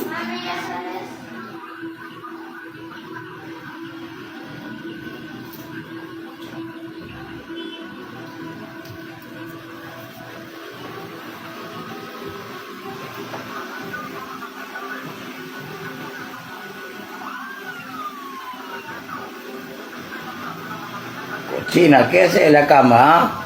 Mami, ya sabes. Cochina, ¿qué haces en la cama?